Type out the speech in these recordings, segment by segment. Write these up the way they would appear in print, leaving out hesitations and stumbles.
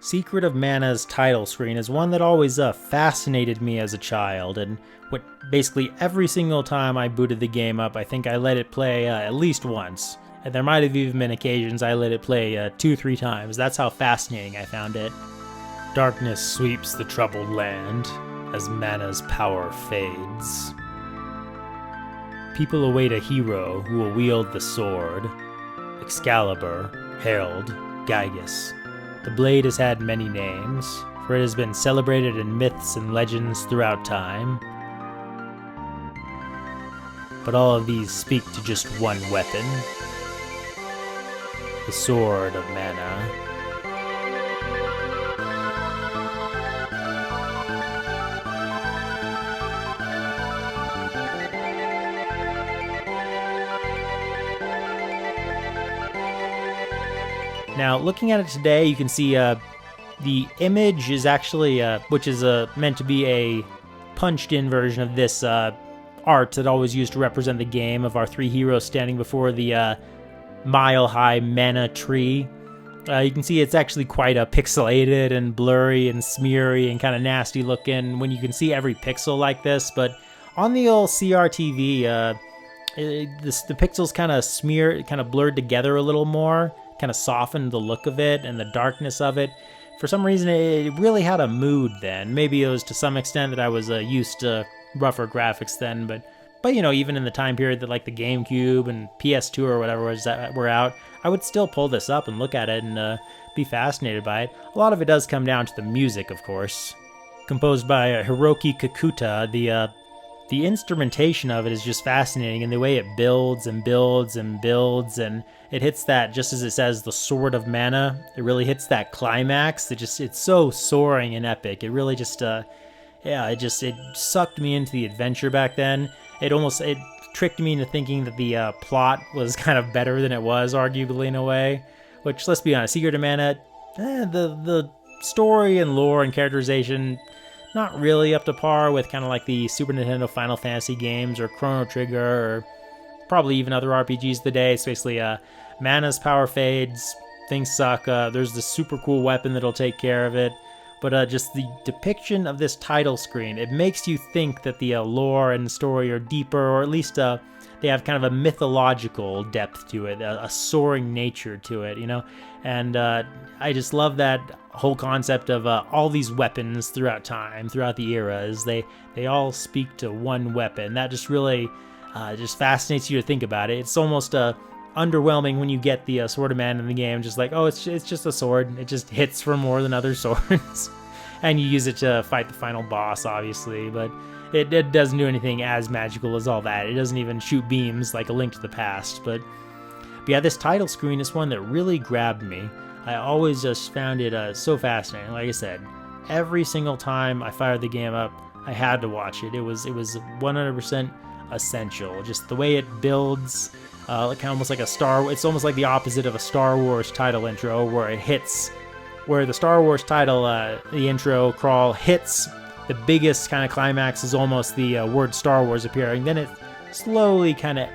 Secret of Mana's title screen is one that always fascinated me as a child, and basically every single time I booted the game up, I think I let it play at least once. And there might have even been occasions I let it play 2-3 times. That's how fascinating I found it. Darkness sweeps the troubled land as Mana's power fades. People await a hero who will wield the sword. Excalibur, Herald, Gigas. The blade has had many names, for it has been celebrated in myths and legends throughout time. But all of these speak to just one weapon. The Sword of Mana. Now, looking at it today, you can see the image is actually, which is meant to be a punched-in version of this art that always used to represent the game of our three heroes standing before the mile-high mana tree. You can see it's actually quite pixelated and blurry and smeary and kind of nasty looking when you can see every pixel like this, but on the old CRTV, the pixels kind of blurred together a little more, kind of softened the look of it and the darkness of it. For some reason, it really had a mood then. Maybe it was to some extent that I was used to rougher graphics then, but you know, even in the time period that like the GameCube and PS2 or whatever was that were out, I would still pull this up and look at it and be fascinated by it. A lot of it does come down to the music, of course. Composed by Hiroki Kikuta, the instrumentation of it is just fascinating, and the way it builds and builds and builds, and it hits that, just as it says, the Sword of Mana. It really hits that climax. It's so soaring and epic. It really just, it sucked me into the adventure back then. It tricked me into thinking that the plot was kind of better than it was, arguably, in a way. Which, let's be honest, Secret of Mana, the story and lore and characterization, not really up to par with kind of like the Super Nintendo Final Fantasy games or Chrono Trigger or probably even other RPGs of the day. It's basically Mana's power fades, things suck, there's this super cool weapon that'll take care of it. But just the depiction of this title screen, it makes you think that the lore and story are deeper, or at least they have kind of a mythological depth to it, a soaring nature to it, you know? And I just love that whole concept of all these weapons throughout time, throughout the eras. They all speak to one weapon. That just really just fascinates you to think about it. It's almost underwhelming when you get the Sword of Mana in the game, just like, oh, it's just a sword. It just hits for more than other swords. And you use it to fight the final boss, obviously, but it doesn't do anything as magical as all that. It doesn't even shoot beams like A Link to the Past. But yeah, this title screen is one that really grabbed me. I always just found it so fascinating. Like I said, every single time I fired the game up, I had to watch it. It was 100% essential. Just the way it builds, kind of almost like it's almost like the opposite of a Star Wars title intro, where it hits, where the Star Wars title, the intro crawl hits, the biggest kind of climax is almost the word Star Wars appearing. Then it slowly kind of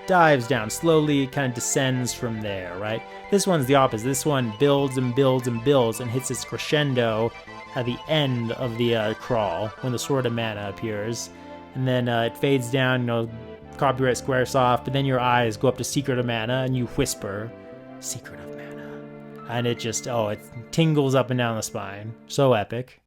dives down, slowly kind of descends from there, right? This one's the opposite. This one builds and builds and builds and hits its crescendo at the end of the crawl when the Sword of Mana appears. And then it fades down, you know, copyright squares off, but then your eyes go up to Secret of Mana and you whisper, Secret of Mana. And it just, it tingles up and down the spine. So epic.